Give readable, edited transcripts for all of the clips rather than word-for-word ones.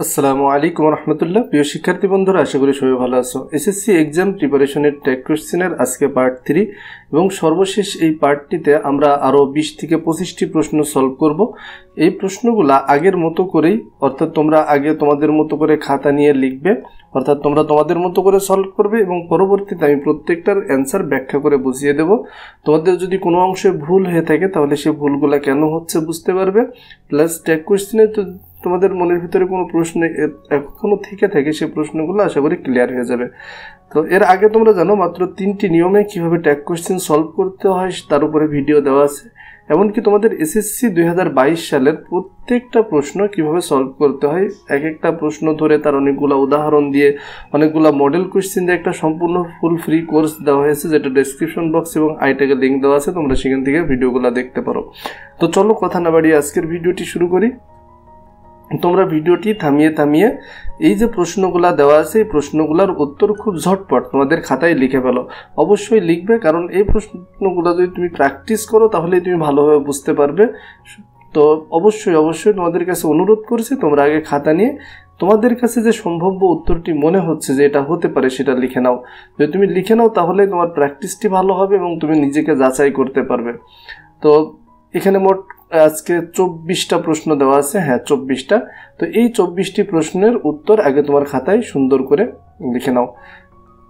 আসসালামু আলাইকুম রহমতুল্লাহ। প্রিয় শিক্ষার্থী বন্ধুরা, আশা করি সবাই ভালো আছো। এসএসসি এক্সাম প্রিপারেশনের টেক কোয়েশ্চেনের আজকে পার্ট 3 এবং সর্বশেষ এই পার্টটিতে আমরা আরও 20 থেকে 25টি প্রশ্ন সলভ করব। এই প্রশ্নগুলা আগের মতো করেই, অর্থাৎ তোমরা আগে তোমাদের মতো করে খাতা নিয়ে লিখবে, অর্থাৎ তোমরা তোমাদের মতো করে সলভ করবে এবং পরবর্তীতে আমি প্রত্যেকটার অ্যান্সার ব্যাখ্যা করে বুঝিয়ে দেব। তোমাদের যদি কোনো অংশে ভুল হয়ে থাকে তাহলে সেই ভুলগুলা কেন হচ্ছে বুঝতে পারবে। প্লাস টেক কোয়েশ্চেনে তো তোমাদের মনের ভিতরে কোনো প্রশ্ন এখনো থেকে থাকে, সেই প্রশ্নগুলো আশা করি ক্লিয়ার হয়ে যাবে। তো এর আগে তোমরা জানো মাত্র 3টি নিয়মে কিভাবে ট্যাগ কোয়েশ্চেন সলভ করতে হয় তার উপরে ভিডিও দেওয়া আছে। এমনকি তোমাদের এসএসসি 2022 সালের প্রত্যেকটা প্রশ্ন কিভাবে সলভ করতে হয়, এক একটা প্রশ্ন ধরে তার অনেকগুলো উদাহরণ দিয়ে, অনেকগুলো মডেল কোয়েশ্চেন দিয়ে একটা সম্পূর্ণ ফুল ফ্রি কোর্স দেওয়া হয়েছে, যেটা ডেসক্রিপশন বক্স এবং আইট্যাগে লিঙ্ক দেওয়া আছে, তোমরা সেখান থেকে ভিডিওগুলো দেখতে পারো। তো চলো কথা না বাড়িয়ে আজকের ভিডিওটি শুরু করি। তোমরা ভিডিওটি থামিয়ে থামিয়ে এই যে প্রশ্নগুলা দেওয়া আছে এই প্রশ্নগুলোর উত্তর খুব ঝটপট তোমাদের খাতায় লিখে ফেলো। অবশ্যই লিখবে, কারণ এই প্রশ্নগুলো যদি তুমি প্র্যাকটিস করো তাহলেই তুমি ভালোভাবে বুঝতে পারবে। তো অবশ্যই তোমাদের কাছে অনুরোধ করছি, তোমরা আগে খাতা নিয়ে তোমাদের কাছে যে সম্ভাব্য উত্তরটি মনে হচ্ছে যে এটা হতে পারে সেটা লিখে নাও। যদি তুমি লিখে নাও তাহলে তোমার প্র্যাকটিসটি ভালো হবে এবং তুমি নিজেকে যাচাই করতে পারবে। তো এখানে মোট আজকে 24টা প্রশ্ন দেওয়া আছে, হ্যাঁ 24টা। তো এই 24টি প্রশ্নের উত্তর আগে তোমার খাতায় সুন্দর করে লিখে নাও।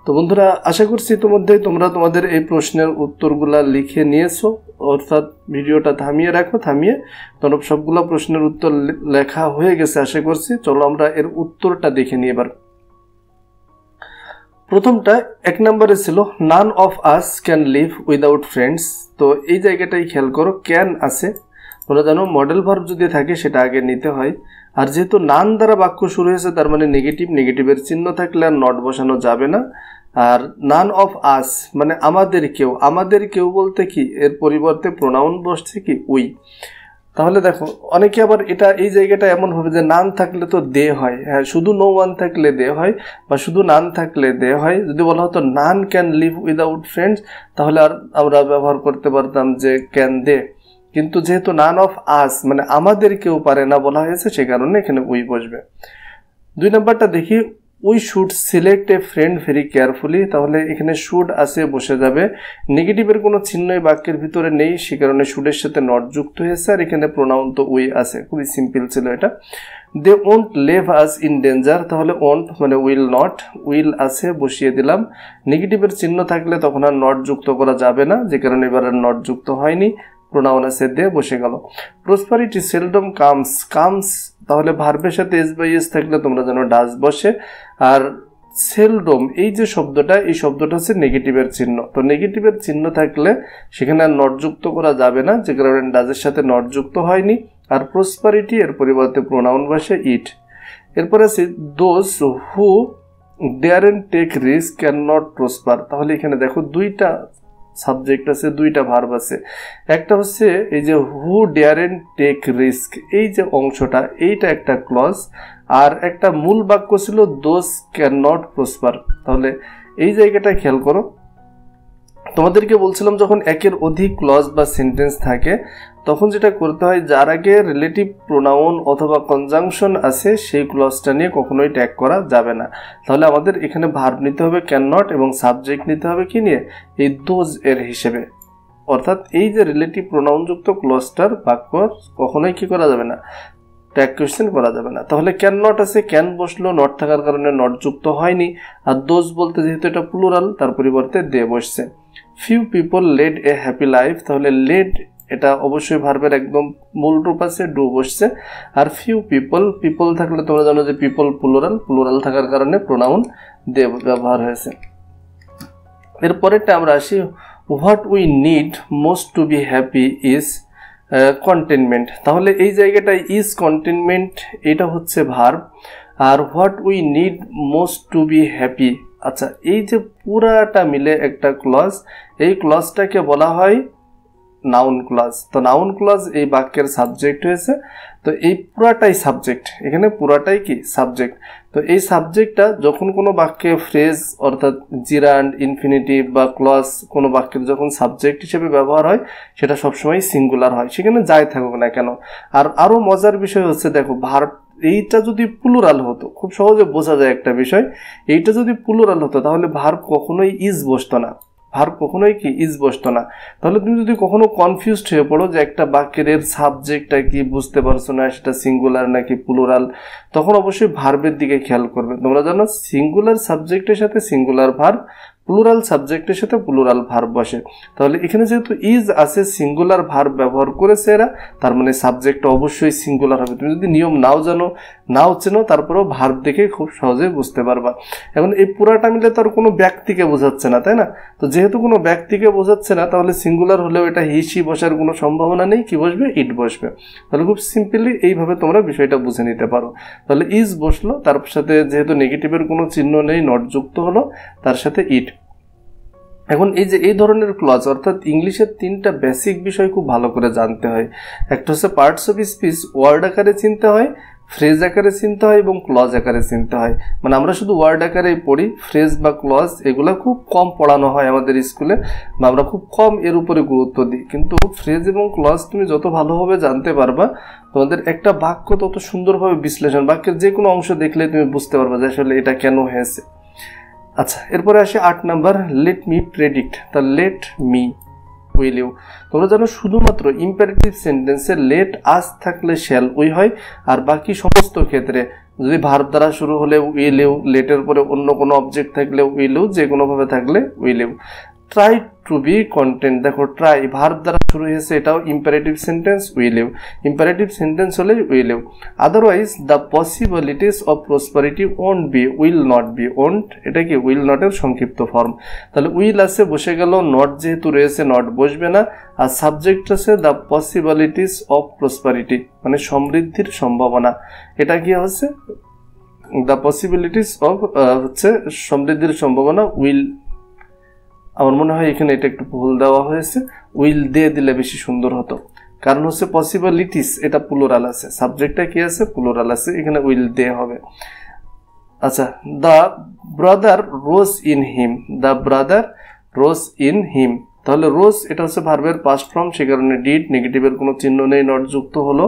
তো বন্ধুরা, আশা করছি ইতিমধ্যেই তোমরা তোমাদের এই প্রশ্নের উত্তরগুলা লিখে নিয়েছো, অর্থাৎ ভিডিওটা থামিয়ে রাখো, থামিয়ে তোমরা সবগুলো প্রশ্নের উত্তর লেখা হয়ে গেছে আশা করছি। চলো আমরা এর উত্তরটা দেখে নিই এবার। প্রথমটা 1 নম্বরে ছিল none of us can live without friends. তো এই জায়গাটাই খেয়াল করো, ক্যান আছে, তোমরা জানো মডেল ভার্ব যদি থাকে সেটা আগে নিতে হয়। আর যেহেতু নান দ্বারা বাক্য শুরু হয়েছে তার মানে নেগেটিভের চিহ্ন থাকলে আর নট বসানো যাবে না। আর নান অফ আস মানে আমাদের কেউ বলতে কি এর পরিবর্তে প্রোনাউন বসছে কি উই। তাহলে দেখো অনেকে আবার এটা এই জায়গাটা এমন হবে যে নান থাকলে তো দে হয়, হ্যাঁ শুধু নো ওয়ান থাকলে দে হয় বা শুধু নান থাকলে দে হয়। যদি বলা হতো none can live without friends তাহলে আর আমরা ব্যবহার করতে পারতাম যে ক্যান দে, কিন্তু যেহেতু নান অফ আস মানে আমাদের কেউ পারে না বলা হয়েছে সে কারণে এখানে উই বসবে। 2 নম্বরটা দেখি, we should select a friend very carefully. তাহলে এখানে শুড আসে বসে যাবে, নেগেটিভের কোনো চিহ্নই বাক্যের ভিতরে নেই সে কারণে শুডের সাথে নট যুক্ত হয়েছে, আর এখানে প্রোনাউন তো উই আছে, খুবই সিম্পল ছিল এটা। They won't leave us in danger, তাহলে ওন্ট মানে উইল নট, উইল আছে বসিয়ে দিলাম, নেগেটিভের চিহ্ন থাকলে তখন আর নট যুক্ত করা যাবে না যে কারণে এবার আর নট যুক্ত হয়নি, প্রোনাউন আছে দে বসে গেল। প্রসপারিটি সেলডম কামস, তাহলে ভার্বের সাথে এস বাই এস থাকলে তোমরা জানো ডাজ বসে। আর সেলডম এই যে শব্দটা, এই শব্দটা হচ্ছে নেগেটিভের চিহ্ন, তো নেগেটিভের চিহ্ন থাকলে সেখানে আর নট যুক্ত করা যাবে না যে কারণে ডাজের সাথে নট যুক্ত হয়নি। আর প্রসপারিটি এর পরিবর্তে প্রোনাউন বসে ইট। এরপর আছে those who daren't take risk can not prosper. তাহলে এখানে দেখো 2টা সাবজেক্ট আছে, 2টা ভার্ব আছে। একটা হচ্ছে এই যে হু ডেয়ারেন্ট টেক রিস্ক, এই যে অংশটা এইটা একটা ক্লজ, আর একটা মূল বাক্য ছিল দোজ ক্যান নট প্রসপার। তাহলে এই জায়গাটা খেয়াল করো, তোমাদেরকে বলছিলাম যখন একের অধিক ক্লজ বা সেন্টেন্স থাকে তখন যেটা করতে হয়, যার আগে রিলেটিভ প্রোনাউন অথবা কনজাংশন আছে সেই ক্লজটা নিয়ে কখনোই ট্যাগ করা যাবে না। তাহলে আমাদের এখানে ভার্ব নিতে হবে ক্যান নট এবং সাবজেক্ট নিতে হবে কি নিয়ে, এই দোজ এর হিসেবে। অর্থাৎ এই যে রিলেটিভ প্রোনাউনযুক্ত ক্লজটার বাক্য কখনোই কি করা যাবে না, ট্যাগ কোয়েশ্চেন করা যাবে না। তাহলে ক্যান নট আছে, ক্যান বসলো, নট থাকার কারণে নট যুক্ত হয়নি। আর দোজ বলতে যেহেতু এটা প্লুরাল তার পরিবর্তে দে বসছে। Few people led a happy life, তাহলে লেড এটা অবশ্যই ভার্বের একদম মূল রূপ আছে, ডু বসছে। আর ফিউ পিপল থাকলে তোমরা জানো যে পিপল প্লুরাল থাকার কারণে প্রোনাউন দে ব্যবহার হয়েছে। এরপরেরটা আমরা আসি, what we need most to be happy is contentment. তাহলে এই জায়গাটায় ইজ কন্টেনমেন্ট এটা হচ্ছে ভার্ব, আর what we need most to be happy, আচ্ছা এই যে পুরাটা মিলে একটা ক্লজ, এই ক্লজটাকে বলা হয় নাউন ক্লজ। তো নাউন ক্লজ এই বাক্যের সাবজেক্ট হয়েছে, তো এই পুরাটাই সাবজেক্ট, এখানে পুরাটাই কি সাবজেক্ট। তো এই সাবজেক্টটা যখন কোনো বাক্যে ফ্রেজ অর্থাৎ জিরান্ড ইনফিনিটিভ বা ক্লজ কোনো বাক্যের যখন সাবজেক্ট হিসেবে ব্যবহার হয় সেটা সবসময় সিঙ্গুলার হয়, সেখানে যাই থাকুক না কেন। আর আরও মজার বিষয় হচ্ছে দেখো ভার্ব এইটা যদি প্লুরাল হতো, খুব সহজে বোঝা যায় একটা বিষয়, এইটা যদি প্লুরাল হতো তাহলে ভার্ব কখনোই ইজ বসতো না, ভার্ব কখনোই কি ইজ বসতো না। তাহলে তুমি যদি কখনো কনফিউজড হয়ে পড়ো যে একটা বাক্যের এর সাবজেক্টটা কি বুঝতে পারছো না, সেটা সিঙ্গুলার নাকি প্লুরাল, তখন অবশ্যই ভার্বের দিকে খেয়াল করবে। তোমরা জানো সিঙ্গুলার সাবজেক্টের সাথে সিঙ্গুলার ভার্ব, প্লুরাল সাবজেক্টের সাথে প্লুরাল ভার্ব বসে। তাহলে এখানে যেহেতু ইজ আছে, সিঙ্গুলার ভার্ব ব্যবহার করেছে এরা, তার মানে সাবজেক্টটা অবশ্যই সিঙ্গুলার হবে। তুমি যদি নিয়ম নাও জানো, নাও চেনো, তারপরেও ভার্ব দেখে খুব সহজে বুঝতে পারবা। এখন এই পুরাটা মিলে তো আর কোনো ব্যক্তিকে বোঝাচ্ছে না, তাই না? তো যেহেতু কোনো ব্যক্তিকে বোঝাচ্ছে না, তাহলে সিঙ্গুলার হলেও এটা হি সি বসার কোনো সম্ভাবনা নেই। কি বসবে? ইট বসবে। তাহলে খুব সিম্পলি এইভাবে তোমরা বিষয়টা বুঝে নিতে পারো। তাহলে ইজ বসলো, তার সাথে যেহেতু নেগেটিভের কোনো চিহ্ন নেই, নট যুক্ত হলো, তার সাথে ইট। এখন এই যে এই ধরনের ক্লজ, অর্থাৎ ইংলিশের তিনটা বেসিক বিষয় খুব ভালো করে জানতে হয়। একটা হচ্ছে পার্টস অফ স্পিচ, ওয়ার্ড আকারে চিনতে হয়, ফ্রেজ আকারে চিনতে হয় এবং ক্লজ আকারে চিনতে হয়। মানে আমরা শুধু ওয়ার্ড আকারেই পড়ি, ফ্রেজ বা ক্লজ এগুলো খুব কম পড়ানো হয় আমাদের স্কুলে, বা আমরা খুব কম এর উপরে গুরুত্ব দিই। কিন্তু ফ্রেজ এবং ক্লজ তুমি যত ভালোভাবে জানতে পারবা, তোমাদের একটা বাক্য তত সুন্দরভাবে বিশ্লেষণ, বাক্যের যে কোনো অংশ দেখলে তুমি বুঝতে পারবা যে আসলে এটা কেন হয়েছে। আচ্ছা, এরপরে আসে 8 নাম্বার, লেট মি প্রেডিক্ট। তা লেট মি, উইল ইউ। তোমরা জানো শুধুমাত্র ইম্পারেটিভ সেন্টেন্সে লেট আস থাকলে শ্যাল উই হয়, আর বাকি সমস্ত ক্ষেত্রে যদি ভার্ব দ্বারা শুরু হলে উইল ইউ, লেটের পরে অন্য কোনো অবজেক্ট থাকলে উইল ইউ, যে কোনোভাবে থাকলে will you. Try to be content, দেখো ট্রাই ভার্ব দ্বারা শুরু হয়েছে, এটাও imperative sentence, will you. Imperative sentence হলে will you. Otherwise the possibilities of prosperity won't be, will not be. Won't এটা কি? উইল নটের সংক্ষিপ্ত ফর্ম। তাহলে উইল আছে, বসে গেল, নট যেহেতু রয়েছে নট বসবে না, আর সাবজেক্ট আছে দ্য পসিবিলিটিস অফ প্রসপারিটি, মানে সমৃদ্ধির সম্ভাবনা। এটা কি হচ্ছে? দ্য পসিবিলিটিস অফ হচ্ছে সমৃদ্ধির সম্ভাবনা, উইল। আমার মনে হয় এখানে এটা একটু ভুল দেওয়া হয়েছে, উইল দিয়ে দিলে বেশি সুন্দর হতো, কারণ হচ্ছে পসিবিলিটিস এটা প্লুরাল আছে, সাবজেক্টটা কি আছে? প্লুরাল আছে, এখানে উইল দিয়ে হবে। আচ্ছা, the brother rose in him, the brother rose in him. তাহলে রোজ এটা হচ্ছে ভার্বের পাস্ট ফর্ম, সে কারণে ডিড, নেগেটিভের কোনো চিহ্ন নেই, নট যুক্ত হলো।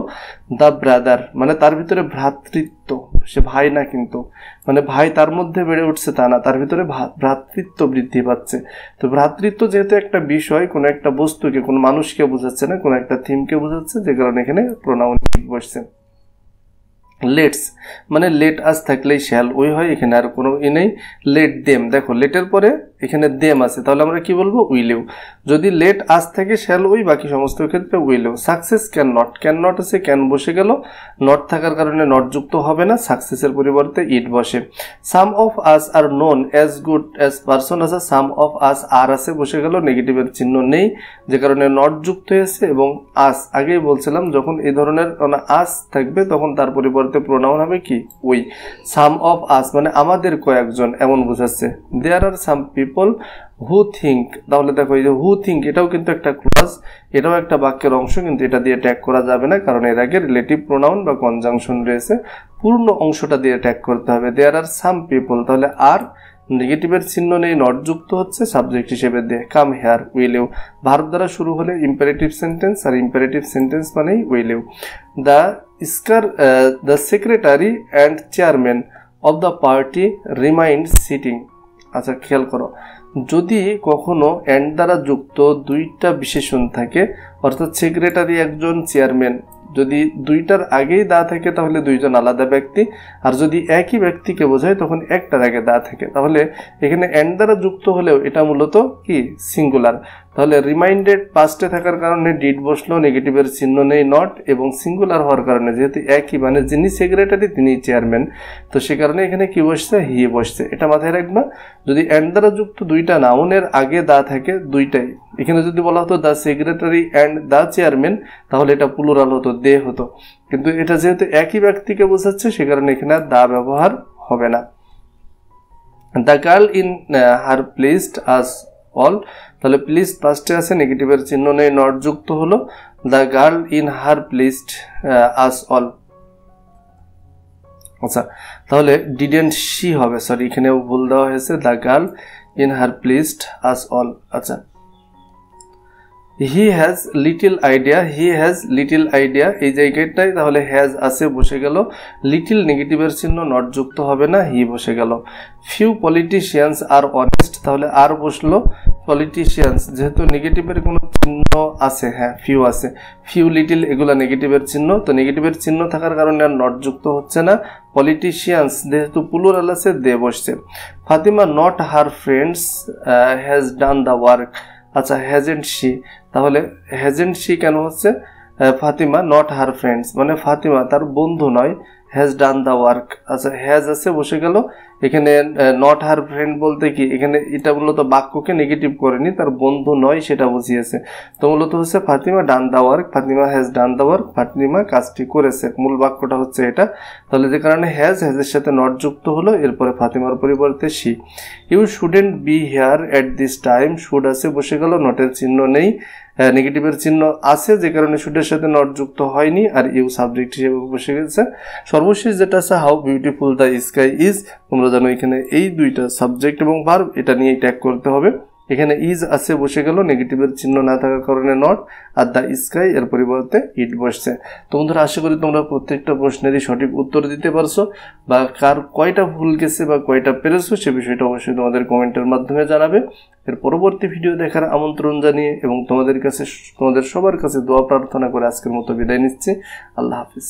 দ্য ব্রাদার মানে তার ভিতরে ভ্রাতৃত্ব, সে ভাই না কিন্তু, মানে ভাই তার মধ্যে বেড়ে উঠছে তা না, তার ভিতরে ভ্রাতৃত্ব বৃদ্ধি পাচ্ছে। তো ভ্রাতৃত্ব যেহেতু একটা বিষয়, কোনো একটা বস্তুকে, কোনো মানুষকে বোঝাচ্ছে না, কোনো একটা থিমকে বোঝাচ্ছে, যে কারণে এখানে প্রোনাউন বসছে। লেটস মানে লেট আস থাকলেই শ্যাল উই হয়, এখানে আর কোনো নেই। লেট দেম, দেখো লেটের পরে এখানে দেম আছে, তাহলে আমরা কি বলবো? Will you. যদি লেট আস থাকে শ্যাল উই, বাকি সমস্ত ক্ষেত্রে will you. Success can not, can not আছে, ক্যান বসে গেল, নট থাকার কারণে নট যুক্ত হবে না, সাকসেসের পরিবর্তে ইট বসে। Some of us are known as good as person আছে, সাম অফ আস আর আছে, বসে গেল, নেগেটিভের চিহ্ন নেই, যে কারণে নট যুক্ত হয়েছে। এবং আস, আগেই বলছিলাম যখন এই ধরনের আস থাকবে তখন তার পরিবর্তে প্রোনাউন হবে কি? উই। সাম অফ আস মানে আমাদের কয়েকজন, এমন বোঝাচ্ছে। দেয়ার আর সাম পিপল হু থিঙ্ক, তাহলে দেখো এই যে হু থিঙ্ক, এটাও কিন্তু একটা ক্লজ, এটাও একটা বাক্যের অংশ, কিন্তু এটা দিয়ে ট্যাগ করা যাবে না, কারণ এর আগে রিলেটিভ প্রোনাউন বা কনজাংশন রয়েছে, পূর্ণ অংশটা দিয়ে ট্যাগ করতে হবে। দেয়ার আর সাম পিপল, তাহলে আর নেগেটিভের চিহ্ন নেই, নট যুক্ত হচ্ছে, সাবজেক্ট হিসেবে দিয়ে। Come here, will you. Verb দ্বারা শুরু হলে ইম্পারেটিভ সেন্টেন্স, আর ইম্পারেটিভ সেন্টেন্স মানেই will you. The secretary and chairman of the party remained sitting. আচ্ছা, খেয়াল করো, যদি কখনো অ্যান্ড দ্বারা যুক্ত দুইটা বিশেষণ থাকে, অর্থাৎ সেক্রেটারি একজন, চেয়ারম্যান, যদি দুইটার আগেই দা থাকে তাহলে দুইজন আলাদা ব্যক্তি, আর যদি একই ব্যক্তিকে বোঝায় তখন একটার আগে দা থাকে। তাহলে এখানে এন্ড দ্বারা যুক্ত হলেও এটা মূলত কি? সিঙ্গুলার। তাহলে রিমাইন্ডেড পাস্টে থাকার কারণে ডিড বসলো, নেগেটিভের চিহ্ন নেই, নট, এবং সিঙ্গুলার হওয়ার কারণে যেহেতু একই, মানে যিনি সেক্রেটারি তিনি চেয়ারম্যান, তো সে কারণে এখানে কি বসছে? হি বসছে। এটা মাথায় রাখবা। যদি এন্ড দ্বারা যুক্ত দুইটা নাউনের আগে দা থাকে, দুইটাই, এখানে যদি বলা হতো the secretary and the chairman, তাহলে এটা প্লুরাল হতো, দে হতো, কিন্তু এটা যেহেতু একই ব্যক্তিকে বোঝাচ্ছে সে কারণে এখানে দা ব্যবহার হবে না। The girl in her placed us all, তাহলে প্লিজ পাস্টে আছে, নেগেটিভের চিহ্ন নেই, নট যুক্ত হলো। The girl in her placed us all. আচ্ছা, তাহলে ডিডেন্ট শি হবে, সরি এখানেও ভুল দেওয়া হয়েছে, the girl in her placed us all. আচ্ছা, he has little idea, he has little idea এই জায়গাটায় তাহলে হ্যাজ আছে বসে গেল, লিটিল নেগেটিভের চিহ্ন নট যুক্ত হবে না, হি বসে গেল। ফিউ পলিটিশিয়ানস আর অনেস্ট, তাহলে আর বসলো, পলিটিশিয়ানস যেহেতু নেগেটিভের কোনো চিহ্ন আছে, হ্যাঁ ফিউ আছে, ফিউ লিটিল এগুলা নেগেটিভের চিহ্ন, তো নেগেটিভের চিহ্ন থাকার কারণে আর নট যুক্ত হচ্ছে না। পলিটিশিয়ানস যেহেতু প্লুরাল আছে দে বসছে। Fatima not her friends has done the work, আচ্ছা হ্যাজেন্ট শি, তাহলে হ্যাজেন্ট শি কেন হচ্ছে, ফাতিমা নট হার ফ্রেন্ডস মানে ফাতিমা তার বন্ধু নয়, হ্যাজ ডান দ্য ওয়ার্ক, আচ্ছা হ্যাজ আছে বসে গেল। এখানে নট হার ফ্রেন্ড বলতে কি এখানে এটা মূলত বাক্যকে নেগেটিভ করেনি, তার বন্ধু নয় সেটা বুঝিয়েছে। তো মূলত হচ্ছে Fatima done the work, Fatima has done the work, Fatima কাজটি করেছে, মূল বাক্যটা হচ্ছে এটা। তাহলে যে কারণে হ্যাজের সাথে নট যুক্ত হলো, এরপরে ফাতিমার পরিবর্তে she. You shouldn't be here at this time, should আছে বসে গেল, নটের চিহ্ন নেই, নেগেটিভের চিহ্ন আছে যে কারণে শুডের সাথে নট যুক্ত হয়নি, আর ইউ সাবজেক্ট হিসেবে বসে গেছে। সর্বশেষ যেটা আছে how beautiful the sky is, তোমরা জানো এখানে এই দুইটা সাবজেক্ট এবং ভার্ব এটা নিয়ে ট্যাগ করতে হবে। এখানে ইজ আছে বসে গেল, নেগেটিভের চিহ্ন না থাকার কারণে নট, আর দ্য স্কাই এর পরিবর্তে ইট বসছে। তো বন্ধুরা আশা করি তোমরা প্রত্যেকটা প্রশ্নেরই সঠিক উত্তর দিতে পারছো, বা কার কয়টা ভুল গেছে বা কয়টা পেরেছো সে বিষয়টা অবশ্যই তোমাদের কমেন্টের মাধ্যমে জানাবে। এর পরবর্তী ভিডিও দেখার আমন্ত্রণ জানিয়ে এবং তোমাদের সবার কাছে দোয়া প্রার্থনা করে আজকের মতো বিদায় নিচ্ছি। আল্লাহ হাফিজ।